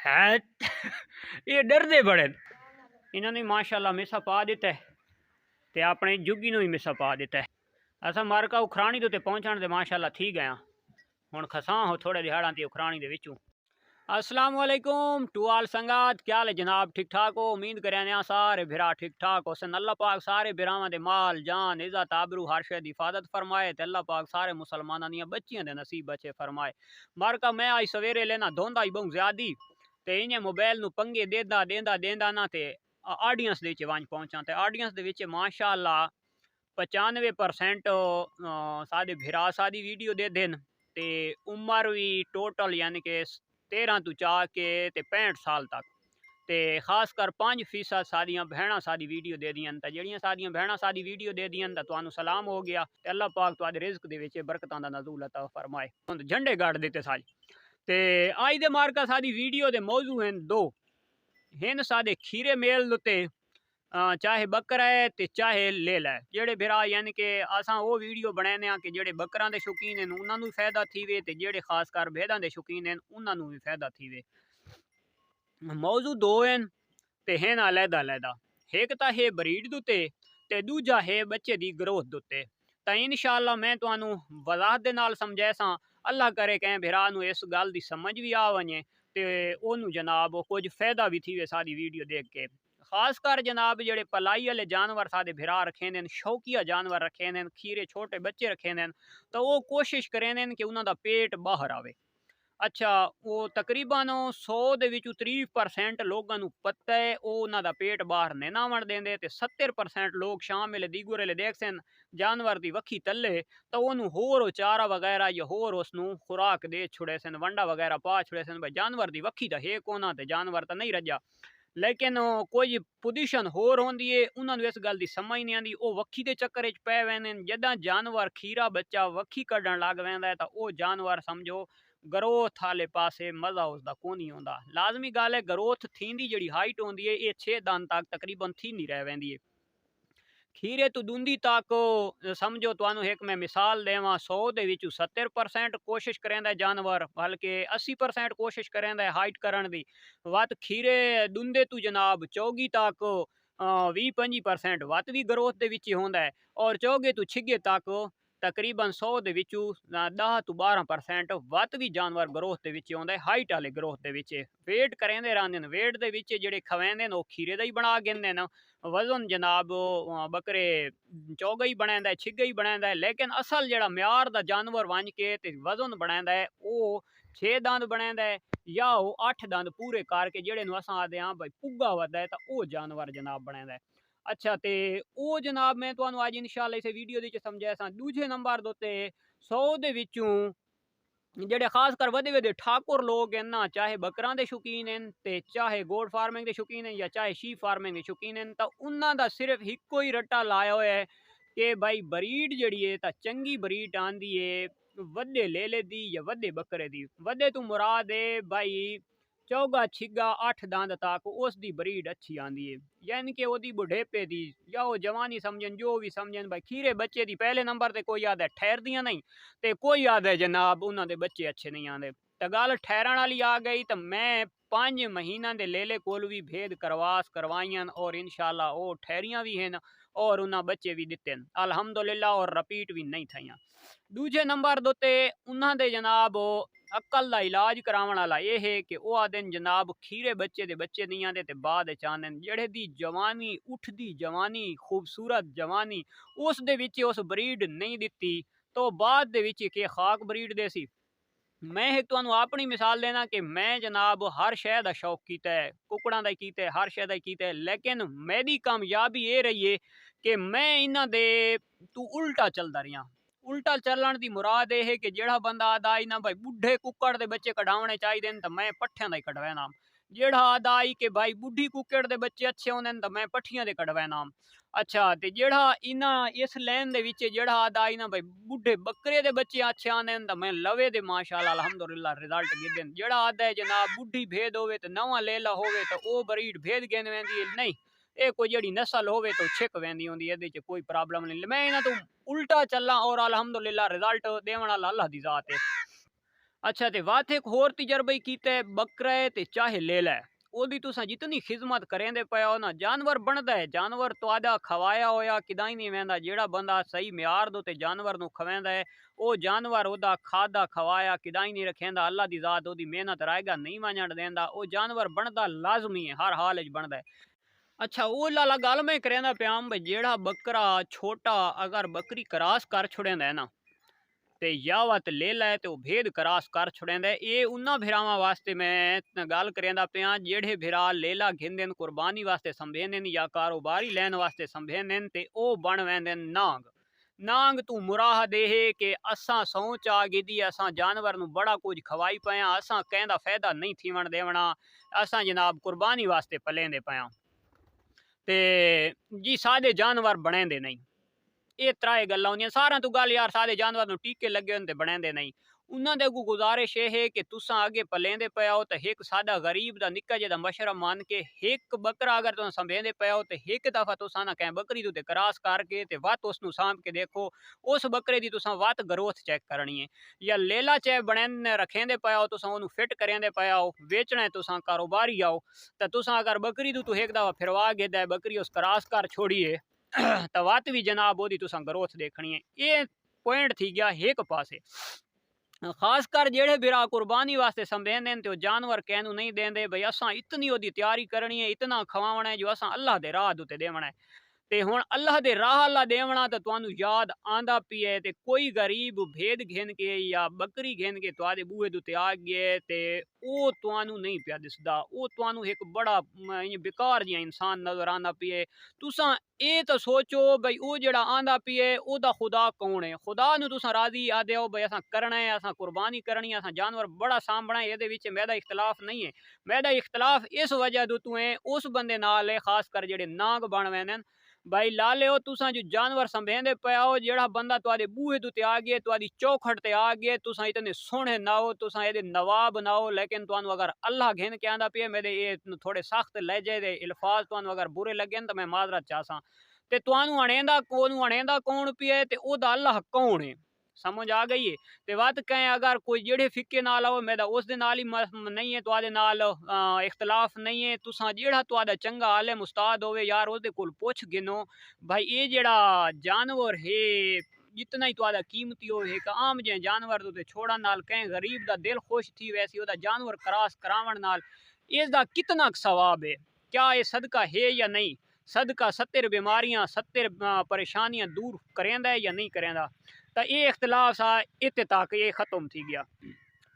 है ये डरदे बड़े इन्होंने माशाल्लाह मिसा पा दिता है ते अपने जुगी भी मिसा पा दिता है। असा मारका उखरानी तो पहुँचण दे माशाल्लाह थी गया हुण खसां हो थोड़े दिहाड़ा ते उखरानी दे विचों। अस्सलाम वालेकुम टू आल संगात, क्या हाल है जनाब? ठीक ठाक हो? उम्मीद करें सारे बिरा ठीक ठाक हो सन। अल्लाह पाक सारे बिरावां दे माल जान इज्जत आबरू हर शे दी हिफाजत फरमाए ते अल्लाह पाक सारे मुसलमानां दियां बच्चियां दे नसीब बचे फरमाए। मारका मैं आज सवेरे लेना धोंदा ही बहुत ज्यादा ते इ'यां मोबाइल नू पंगे देंदा देंदा देंदा ना ते ऑडियंस दे विच वंज पहुंचा ते ऑडियंस दे विच माशाअल्लाह 95% साडे भिरा साडी वीडियो दे देन ते उम्र भी टोटल यानी कि 13 तो चा के 65 साल तक ते खास कर 5% सादियां भैणा साडी वीडियो दे दियां ते जड़ियां सादियां भैणा साडी वीडियो दे दियां ते तुहानू सलाम हो गया ते अल्लाह पाक तुहाडे रिज़्क दे विच बरकतां दा नज़ूल अता फरमाए। हुण झंडे गाड़ दिते साज ते अज दे मारका साडी वीडियो दे मौजू हैं दो हिन साडे खीरे मेल ते चाहे बकरा है ते चाहे लेला है जेड़े बिरा यानी कि असां वो वीडियो बनाने कि जेड़े बकरां दे शौकीन हैं उन्हां नू फायदा थीवे ते जेड़े खास कर भेड़ां दे शौकीन हैं उन्हां नू भी फायदा थीवे। मौजू दो हैं ते हैं अलहदा अलहदा, एक तो है ब्रीड दुते ते दूजा है बच्चे दी ग्रोथ दुते। तो इंशाअल्लाह मैं तुहानू वजाहत दे नाल समझासां, अल्लाह करे कहें बिरा नू इस गल दी समझ भी आ वने ते ओनू जनाब कुछ फायदा भी थीवे साडी वीडियो देख के। खास कर जनाब जेड़े पलाई वाले जानवर साडे भिरा रखे ने शौकिया जानवर रखे ने खीरे छोटे बच्चे रखे ने तो वो कोशिश करें कि उन्हों का पेट बाहर आवे। अच्छा वो तकरीबन 100 दे विचों 30% लोगों को पता है वो उन्हों का पेट बाहर नहीं आवण देंदे ते 70% लोग शाम वेले दीगुर वेले देख सन जानवर की वक्खी तले तो उन्होंने होर चारा वगैरह या होर उसनू खुराक दे छुड़े सन वंडा वगैरह पा छुड़े सन भाई जानवर की वक्खी तो है कोना ते जानवर तो नहीं रजा। लेकिन कोई पोजीशन होर होंदी है उन्होंने इस गल की समझ नहीं आती वो वक्खी के चक्कर च पै वेंदे जदा जानवर खीरा बच्चा वक्खी कढ़न लग पैंदा है तो वो जानवर समझो ग्रोथ वाले पासे मजा उसका कोनी आंदा। लाजमी गल है ग्रोथ थींदी जिहड़ी हाइट होंदी है ये 6 दिन तक तकरीबन थी नहीं रह वेंदी है। खीरे तो दूंदी तक समझो तुहानू एक मैं मिसाल देवां 100 दे विचों 70% कोशिश करेंदा जानवर बल्कि 80% कोशिश करेंदा हाइट करन दी वत खीरे दूंदे तू जनाब चौगी तक 20-25% वत भी ग्रोथ दे विच होंदा है और चौगे तू छिगे तक तकरीबन 100 दे विचों 10 तो 12% वत भी जानवर ग्रोथ दे विच आउंदा है हाइट वाले ग्रोथ दे विच वेट करेंदे रहंदे न वेट दे विच जेड़े खवेंदे न ओ खीरे दा ही बना गिनदे न वजन जनाब बकरे चौगा ही बनांदा है छिगा ही बनांदा है लेकिन असल जेड़ा म्यार दा जानवर वंज के ते वजन बनांदा है वो 6 दंद बनांदा है या वो 8 दंद पूरे करके जेड़े नु असां आखदे हां भाई पुग्गा वदा है तां ओ जानवर जनाब बनांदा है। अच्छा ते ओ जनाब मैं तुहानू अज इंशाअल्लाह इस वीडियो दे विच समझासां। दूजे नंबर दे उत्ते 100 दे विचों जेड़े खास कर वधे वधे ठाकुर लोग हैं ना चाहे बकरां दे शौकीन हैं ते चाहे गोट फार्मिंग दे शौकीन हैं या चाहे शीप फार्मिंग दे शौकीन हैं तो उन्हां दा सिर्फ इक्को ही रट्टा लाया होया है कि भाई ब्रीड जेड़ी है तां चंगी ब्रीड आंदी है वड्डे लेले दी या वड्डे बकरे दी। वड्डे तो मुराद है भाई चौगा छिगा 8 दांद तक उसकी ब्रीड अच्छी आंदी है यानी कि ओदी बुढ़ेपे दी या वो जवानी समझन जो भी समझन भाई खीरे बच्चे दी पहले नंबर ते कोई आदा ठहर दियां नहीं ते कोई आदा जनाब उन्होंने बच्चे अच्छे नहीं आते तो गल ठहरन वाली आ गई तो मैं 5 महीना दे लेले कोल भी भेद करवास करवाइयां और इंशाल्लाह वो ठहरियां भी हैं और उन्हें बच्चे भी दिते अल्हम्दुलिल्लाह और रिपीट भी नहीं थी। दूजे नंबर दोते उन्होंने जनाब अक्ल का इलाज कराने वाला ये है कि वह आदे जनाब खीरे बच्चे दे बच्चे नहीं आते तो बाद आंदे जेड़े दी जवानी उठदी जवानी खूबसूरत जवानी उस दे विच उस ब्रीड नहीं दिती तो बाद दे विच के खाक ब्रीड दे सी। मैं एक तुहानू अपनी मिसाल देना कि मैं जनाब हर शय का शौक किया है कुकड़ा का किया है हर शय का किया है लेकिन मेरी कामयाबी ये रही है कि मैं इन्हां दे तू उल्टा चलता रहा। उल्टा चलन की मुराद यह है कि जेड़ा बंदा आदा आई ना भाई बुढ़े कुकड़ के बच्चे कढ़ाने चाहिए तो मैं पट्ठियां का ही कढ़वाना। जेड़ा आदा आई कि भाई बुढ़ी कुकड़ के बच्चे अच्छे होंगे तो मैं पट्ठियां दे कढ़वाना। अच्छा ते जेड़ा इना इस लैन दे विच जेड़ा आदा आई ना भाई बुढ़े बकरे दे बच्चे अच्छे आने तो मैं लवे दे माशाअल्लाह अल्हम्दुलिल्लाह रिजल्ट गिदे। जेड़ा आदा है जनाब बुढ़ी भेद होवे तो नवा लेला होवे तो ओ ब्रीड भेद गेन वेंदी नहीं ये कोई जड़ी नस्ल होवे तो छिक वेंदी होंदी एदे च कोई प्रॉब्लम नहीं। मैं इना तो उल्टा चलना और अल्हम्दुलिल्लाह रिजल्ट देवन वाला अल्लाह दी जात है। अच्छा ते वात एक होर तजर्बा कीता है बकरा है ते चाहे लेला है ओदी तुसा जितनी खिदमत करेंदे पे हो ना जानवर बनदा है जानवर तुआदा खवाया होया किदाई नहीं वेंदा जेड़ा बंदा सही म्यार दो ते जानवर नु खवेंदा है ओ जानवर ओदा खादा खवाया किदाई नहीं रखेंदा अल्लाह दी जात ओदी मेहनत रायगा नहीं वणन देंदा ओ जानवर बनदा लाजमी है हर हाल च बनदा है। अच्छा वो लाला गल मैं करेंदा प्याम भाई जेड़ा बकरा छोटा अगर बकरी क्रॉस कर छुड़ेंदा है ना ते यावत ले लै ते भेद क्रॉस कर छुड़ेंदा ये उन्ना भिरावां वास्ते मैं गल करेंदा पिया जेड़े भिरा लेला घेंदे कुर्बानी वास्ते संभेंदे या कारोबारी लैन वास्ते संभेंदे ते ओ बन वेंदे नांग नांग तू मुराह दे कि असां सोच आ गिदी असां जानवर नु बड़ा कुछ खवाई पाया असां कहंदा फायदा नहीं थीवण देवना असां जनाब कुर्बानी वास्ते पलेंदे पाया ते जी सादे जानवर बनेंदे नहीं ये त्राए गल्लां होंदियां सारा तू गल यार सादे जानवर नु टीके लगे होंदे बनेंदे नहीं उन्हां दे अगू गुजारिश ये है कि तुसां आगे पलेंदे पे हो तो एक सादा गरीब दा निक्का जेदा मशवरा मान के एक बकरा अगर तुम संभेंदे पे हो तो एक दफा तुसां ना कहें बकरी तू ते क्रॉस करके ते वत उस नु सांभ के देखो उस बकरे दी तुसां वत ग्रोथ चेक करनी है या लेला चे बनेंदे रखेंदे पे हो तुसां ओनु फिट करेंदे पे हो बेचना है तुसां कारोबारी आओ तो तुसां अगर बकरी तू एक दफा फिरवा गेदा बकरी उस क्रॉस कर छोड़िए तो वत भी जनाब ओदी तुसां ग्रोथ देखनी है ये पॉइंट थी गया एक पासे खास कर जेड़े बिरा कुर्बानी वास्ते संभेंदे तो जानवर कहनू नहीं देंदे भाई असां इतनी ओदी तैयारी करनी है इतना खवावना है जो असां अल्लाह दे राह उत्ते देवना है ते हुण अल्लाह दे राह अल्लाह देवना तो तुहानू याद आंदा पिए ते कोई गरीब भेद घेन के या बकरी घेन के तुहादे बूहे दुते आ गए ते ओ तुहानू नहीं पिया दिसदा ओ तुहानू एक बड़ा बेकार जिहा इंसान नजर आंदा पिए तुसां ए तो सोचो भाई ओ जेड़ा आंदा पिए ओदा खुदा कौन है खुदा नु तुसां राजी आदे हो भाई असां करना है असां कुर्बानी करनी है असां जानवर बड़ा सामभना है एदे विच मेरा इख्तलाफ नहीं है मेरा इख्तलाफ इस वजह तो है उस बंदे नाल है खास कर जेड़े नाग बन वेंदे भाई ला लियो तुसां जो जानवर संभेंदे पे हो जेड़ा बंदा तुहादे बूहे दुते आ गए तुहादी चौखट ते आ गए तुसां इतने सोहने ना हो तुसां एदे नवाब ना हो लेकिन तुहानू अगर अल्लाह घेन के आंदा पिए मेरे ये थोड़े सख्त लहजे दे अल्फाज तुहानू अगर बुरे लगे तो मैं माजरत चाहसां ते तुहानू अणेंदा कौन पिए ते ओदा अल्लाह कौन है समझ आ गई है ते बात कहें अगर कोई जेड़े फिक्के नाल आओ मेरा उस दे नाल ही नहीं है तुहादे नाल इख्तलाफ नहीं है तुसां जेड़ा तुहादा चंगा आलिम उस्ताद होवे यार ओदे कोल पुछ गिनो भाई ये जेड़ा जानवर है जितना ही तुहादा कीमती हो एक आम जे जानवर तो छोड़ा नाल कहें गरीब दा दिल खुश थी वैसी ओदा जानवर क्रॉस करावण नाल इसदा कितना सवाब है क्या ये सदका है या नहीं सदका 70 बीमारियां 70 परेशानियां दूर करेंदा है या नहीं करेंदा तो ये इख्तलाफ सा इत्ते तक ये खत्म थी गया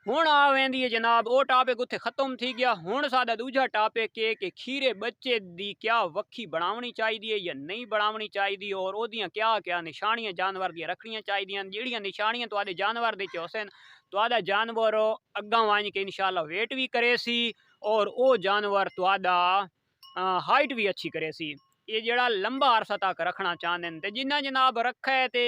हुण आ वेंदी है जनाब वो टॉपिक उत्थे खत्म थी गया हुण साडा दूजा टॉपिक है कि खीरे बच्चे दी क्या वक्खी बनावनी चाहिए या नहीं बनावनी चाहिए और ओदियां क्या क्या निशानियां जानवर दी रखनियां चाहिए जेड़ियां निशानियां तुहाडे जानवर दे होसन तुहाडा जानवर अग्गां वण के इंशाअल्लाह वेट भी करे सी और वो जानवर तुहाडा हाइट भी अच्छी करे सी ये जड़ा लंबा अरसा तक रखना चाहते हैं जिन्ना जनाब रखे तो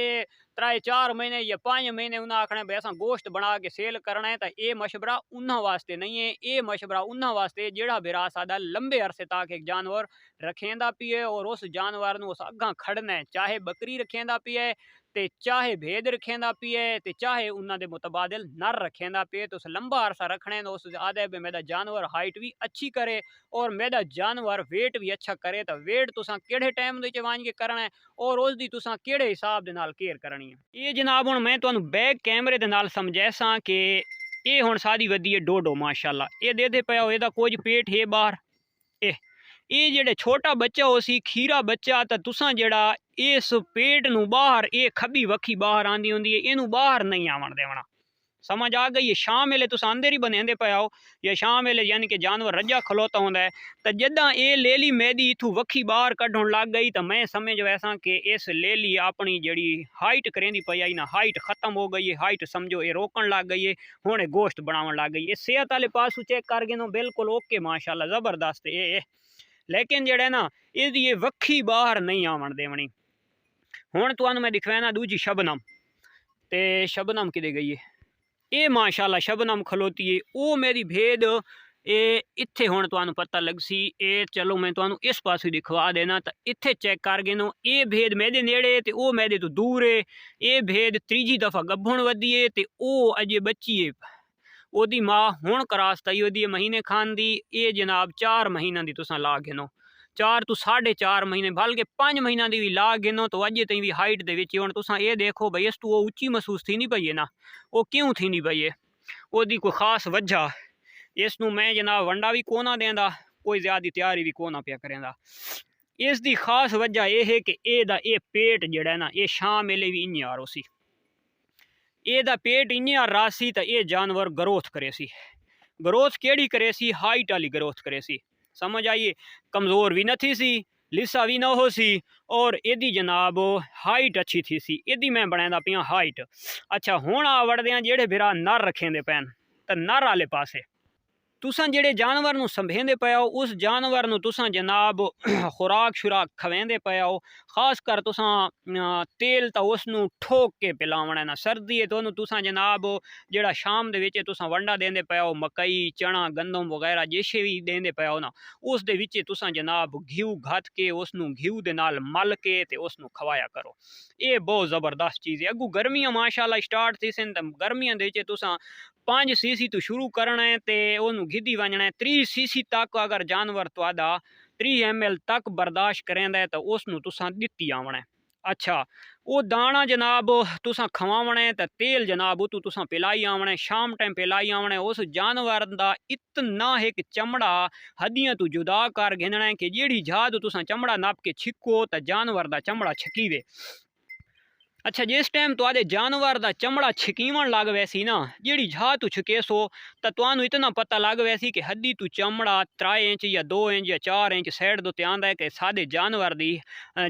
3-4 महीने या 5 महीने उन्हें आखना भाई असा गोश्त बना के सेल करना है तो ये मशवरा उन्होंने वास्ते नहीं है ये मशवरा उन्होंने वास्ते जेड़ा बिरा सादा लंबे अरसे तक एक जानवर रखेंदा पिए और उस जानवर उस अग्गा खड़ना है चाहे बकरी रखेंदा पिए ते चाहे भेद रखेंदा पिए ते चाहे उन्होंने मुतबादिल नर रखेंदा पिए तो उस लंबा अरसा रखने उस आदे भी मेरा जानवर हाइट भी अच्छी करे और मेरा जानवर वेट भी अच्छा करे तो वेट तुसा केड़े टाइम दे वांज के करना है और उस दी तुसा केड़े हिसाब दे नाल केयर करनी है ये जनाब हुण मैं तुहानू बैक कैमरे दे नाल समझैसा कि ये हुण सादी वधी है डोडो माशाअल्लाह ये दे पे हो एदा कुछ पेट है बाहर ये जेड़े छोटा बच्चा हो सी खीरा बच्चा तो तुसा जेड़ा इस पेट नू बाहर ये खब्बी वक्खी बाहर आंदी हुंदी है इनू बाहर नहीं आवन देवना समझ आ गई है शाम वेले तुस अंदर ही बनेंदे पे आओ या शाम वेले यानी कि जानवर रजा खलोता होंदा है तो जदा ये लेली मैदी इथू वक्खी बाहर कढ़न लग गई तो मैं समझ वैसा कि इस लेली अपनी जड़ी हाइट करेंदी पई आई ना हाइट खत्म हो गई है हाइट समझो ये रोकन लग गई है हुणे गोश्त बनावन लग गई ये सेहत वाले पासू चेक कर गए बिल्कुल ओके माशाल्लाह जबरदस्त ये लेकिन जेड़ा ना इसकी ये वक्खी बाहर नहीं आवन देवनी हुण तुहानू मैं दिखवाना दूजी शबनम ते शबनम किदे गई है ये माशाल्लाह शबनम खलोती है वो मेरी भेद ये इत्थे हुण तुहानू पता लग सी ये चलो मैं तुहानू इस पासे दिखवा देना तो इत्थे चेक कर गिनो ये भेद मेरे नेड़े ते वो मेरे तो दूर है ये भेद तीजी दफ़ा गब्भण वधी है ते वो अजे बच्ची है ओदी माँ हुण क्रॉस तई ओदी महीने खान दी ये जनाब 4 महीना दी तुसां ला गिनो 4 तो 4.5 महीने बल्कि 5 महीना दी भी ला गिनो तो अजे तई भी हाइट दे विच हुण तुसां ये देखो भई इस तो वो उच्ची महसूस थी नहीं पई है ना वो क्यों थी नहीं पई है ओदी कोई खास वजह इस नूं मैं जनाब वंडा भी कोना देंदा कोई ज़्यादा तैयारी भी कोना पिया करेंदा इस दी खास वजह यह है कि एदा ये पेट जड़ा ना ये शाम वेले भी इं आ रोसी एदा पेट इं आ रासी तो ये जानवर ग्रोथ करे सी ग्रोथ केड़ी करे सी हाइट वाली ग्रोथ करे सी समझ आइए कमज़ोर भी न थी सी लिसा भी न हो सी और एदी जनाब हाइट अच्छी थी सी एदी मैं बनांदा पिया हाइट अच्छा हुण आ वड़दे जेड़े बिरा नर रखेंदे पैन तो नर आले पासे तुसां जेड़े जानवर नूं संभेंदे पे हो उस जानवर नूं तुसां जनाब खुराक शुराक खवेंदे पे हो खास कर तुसां तेल तो उसनूं ठोक के पिलावना ना सर्दी है तो उन्होंने तुसां जनाब जेड़ा शाम दे विच तुसां वंडा देंदे पे हो मकई चना गंदम वगैरह जैसे भी देंदे पे हो ना उस दे विच तुसां जनाब घीव घत के उसनूं घीव दे नाल मल के ते उसनूं खवाया करो ये बहुत ज़बरदस्त चीज़ है अगू गर्मियां माशाल्लाह स्टार्ट थी सन गर्मियां दे विच तुसां 5 सीसी तो शुरू करना है तो उन्होंने गिद्धी वजना है 30 सीसी तक अगर जानवर तुहाडा 30 ml तक बर्दाश्त करेंदा है तो उसनूं तुसां दित्ती आवना है अच्छा वो दाना जनाब तुसां खवावना है तो तेल जनाब उतू तुसां पिलाई आवना है शाम टाइम पिलाई आवना है उस जानवर दा इतना एक चमड़ा हड्डियां तो जुदा कर गिनना है कि जेड़ी जाद तुसां चमड़ा नाप के छिको तो जानवर दा चमड़ा छकीवे अच्छा जिस टाइम तुहाडे जानवर दा चमड़ा छकीवन लग वैसी ना जेड़ी झा तू छकेसो तो तुहानू इतना पता लग वैसी कि हड्डी तू चमड़ा 3 इंच या 2 इंच या 4 इंच साइड तो आंदा है कि सादे जानवर दी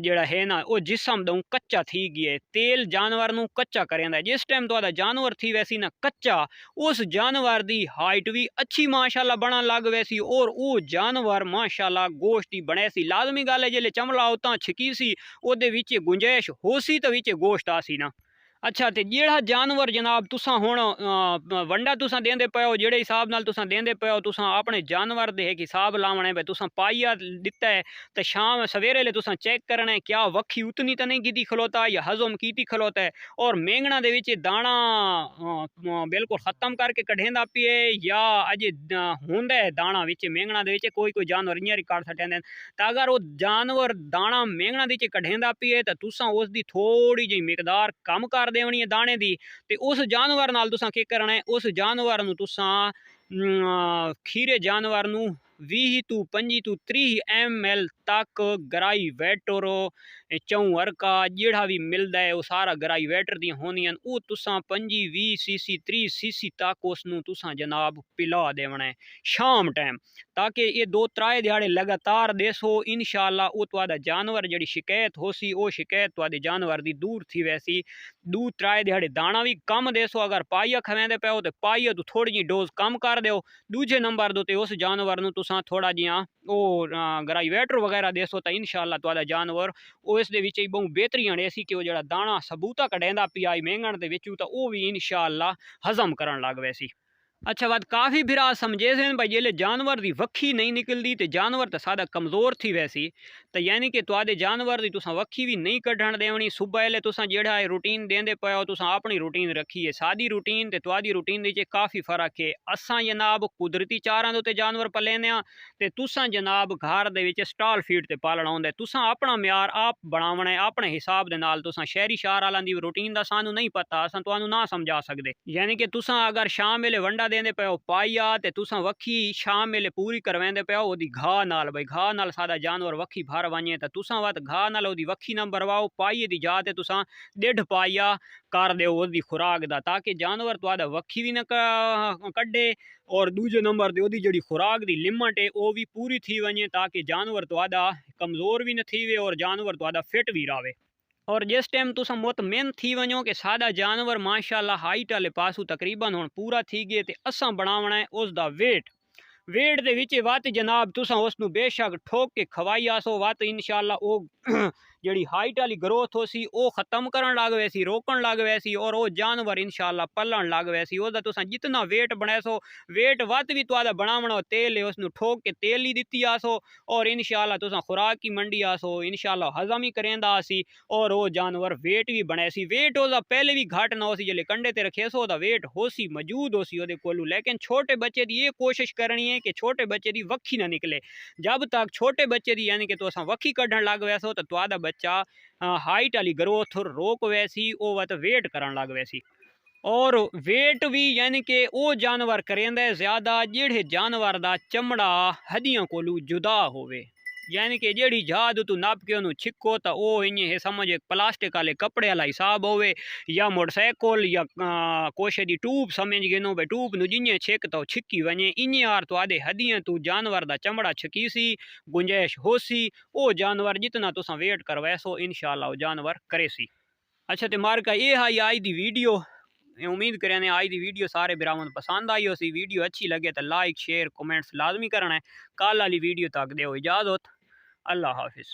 जेड़ा है ना वो जिसम दू कच्चा थी गया तेल जानवर नू कच्चा करेंदा जिस टाइम तुहाडा जानवर थी वैसी ना कच्चा उस जानवर दी हाइट भी अच्छी माशाल्लाह बनन लग वैसी और वो जानवर माशाल्लाह गोश्त ही बने सी लाजमी गल है जेले चमड़ा उतां छकी सी ओदे विच गुंजाइश हो सी तो विच गोश्त आसी ना अच्छा तो जेड़ा जानवर जनाब तुसां हुण वंडा तुसां देंदे पे हो जेड़े हिसाब नाल तुसां देंदे पे हो तुसां अपने जानवर दे एक हिसाब लावना है भाई तुसां पाइया दिता है तो शाम सवेरे ले तुसां चेक करना है क्या वक्खी उतनी तो नहीं कीती खलोता या हजम कीती खलोता है और मेंगना दे विच दाना बिल्कुल ख़त्म करके कढेंदा पिए या अजे हुंदा है दाना विच मेंगना दे विच कोई कोई जानवर इं रिकॉर्ड सटेंदे तो अगर वो जानवर दाना मेंगना दे विच कढेंदा पिए तो तुसां उसकी थोड़ी जी मिकदार कम कर देनी है दाने की तो उस जानवर नाल तुसां की करना है उस जानवर नूं तुसां खीरे जानवर नूं 20 तो 25 तो 30 ml तक गराई वेटरो चौं का जेड़ा भी मिलता है वो सारा गराई वेटर दी होनियां वो तुसां 25 20 सीसी 30 सीसी तक उसनूं तुसां जनाब पिला देवना है शाम टाइम ताकि ये 2-3 दिहाड़े लगातार देसो इंशाअल्लाह वो तुहाडा जानवर जिहड़ी शिकायत हो सी वो शिकायत तुहाडे जानवर दी दूर थी वैसी 2-3 दिहाड़े दाना भी कम देसो अगर पाइया खवेंदे पे हो तो पाइया तो थोड़ी जी डोज कम कर दो दूजे नंबर दो ते उस जानवर नूं तुसां थोड़ा जिहा वो गराई वेटर वगैरह देसो तो इंशाअल्लाह तुहाडा जानवर वो इस दे विच ही बहुत बेहतरी आने सी कि वो जिहड़ा दाना सबूता कढेंदा पिया मेंगण दे विचों तो वो भी इंशाअल्लाह हजम करन लग वैसी अच्छा बात काफ़ी फिर आज समझे थे भाई जेले जानवर की वक्खी नहीं निकलती तो जानवर तो सादा कमज़ोर थी वैसी तो यानी कि तुहाडे जानवर की तुसां वक्खी भी नहीं कढ़न देवनी सुबह वेले तुसां जेड़ा रूटीन देंदे पे हो तुसां अपनी रूटीन रखी है सादी रूटीन ते तुहाडी रूटीन दे काफ़ी फ़र्क है असां जनाब कुदरती चारां दे उत्ते जानवर पलेने आ ते तुसां जनाब घर दे विच स्टॉल फीड ते पालना हुंदा तुसां अपना म्यार आप बनावना है अपने हिसाब दे नाल तुसां शहरी शहर वालां दी रूटीन दा सानू नहीं पता असां तुहानू ना समझा सकदे यानी कि तुसां अगर शाम वेले वंडा देंदे पे हो पाइया ते तुसां वक्खी शाम वेले पूरी करवेंदे पे हो ओदी घाह नाल भाई घाह नाल सादा जानवर वक्खी भर वञे तो तुसां वत घाह नाल ओदी वक्खी ना भरवाओ पाइये दी जा ते तुसां 1.5 पाइया कर दो ओदी खुराक दा ताकि जानवर तुहाडा वक्खी भी ना कड्डे और दूजे नंबर ते ओदी जिहड़ी खुराक दी लिमिट है वो भी पूरी थी वञे ताकि जानवर तुहाडा कमज़ोर भी न थीवे और जानवर तुहाडा फिट भी रहे और जिस टाइम तुसां मुतमिन थी वञो कि सादा जानवर माशाल्लाह हाइट वाले पासू तकरीबन हुण पूरा थी गए तो असां बनावना है उसका वेट दे विच वत जनाब तुसां उसनूं बेशक ठोक के खवाई आसो वत इंशाअल्लाह वो ਜਿਹੜੀ ਹਾਈਟ ਵਾਲੀ ਗਰੋਥ ਹੋ ਸੀ ਉਹ ਖਤਮ ਕਰਨ ਲੱਗ ਵੈ ਸੀ, ਰੋਕਣ ਲੱਗ ਵੈ ਸੀ, ਔਰ ਉਹ ਜਾਨਵਰ ਇਨਸ਼ਾਅੱਲਾ ਪਲਣ ਲੱਗ ਵੈ ਸੀ। ਉਹਦਾ ਤੁਸੀਂ ਜਿतना वेट बनाए सो, वेट वध भी तुहाडा बनावना तेल है उसनू ठोक के तेल ही दिती आसो, और इंशाअल्लाह तुसा खुराक की मंडी आसो, इंशाअल्लाह हजम ही करेंदा आसी, और वो जानवर वेट भी बनाए सी। वेट ओदा पहले भी घट ना हो सी, जल्ले कंडे ते रखे सो ओदा वेट हो सी, मौजूद हो सी ओदे कोलू। लेकिन छोटे बच्चे दी ये कोशिश करनी है कि छोटे बच्चे दी वक्खी ना निकले। जब तक छोटे बच्चे दी यानी कि तुसा वक्खी कढ़न लग वैसो तो तुहाडा बच्चा हाइट वाली ग्रोथ रोक वैसी, ओ वत वेट करन लग वैसी। और वेट भी यानी कि वो जानवर करेंदा ज़्यादा जेड़े जानवर दा चमड़ा हड्डियां कोलू जुदा होवे, यानी कि जेड़ी जाद तू नप के उन्होंने छिको तो वो इं समझ एक प्लास्टिक वाले कपड़े वाला हिसाब होवे, या मोटरसाइकिल या कोशे दी ट्यूब समझ गिनो भाई ट्यूब नू जिं छिक तो छिकी वने इं यार तो आदे हड्डियां तू जानवर दा चमड़ा छकी सी, गुंजाइश हो सी। वो जानवर जितना तुसा वेट करवैसो इंशाअल्लाह वो जानवर करे सी। अच्छा तो मार का ये हाई आज दी वीडियो, उम्मीद करें आज की वीडियो सारे बिरावन पसंद आई हो सी। वीडियो अच्छी लगे तो लाइक शेयर कमेंट्स लाजमी करना है। कल वाली वीडियो तक दो इजाज़त। अल्लाह हाफिज़।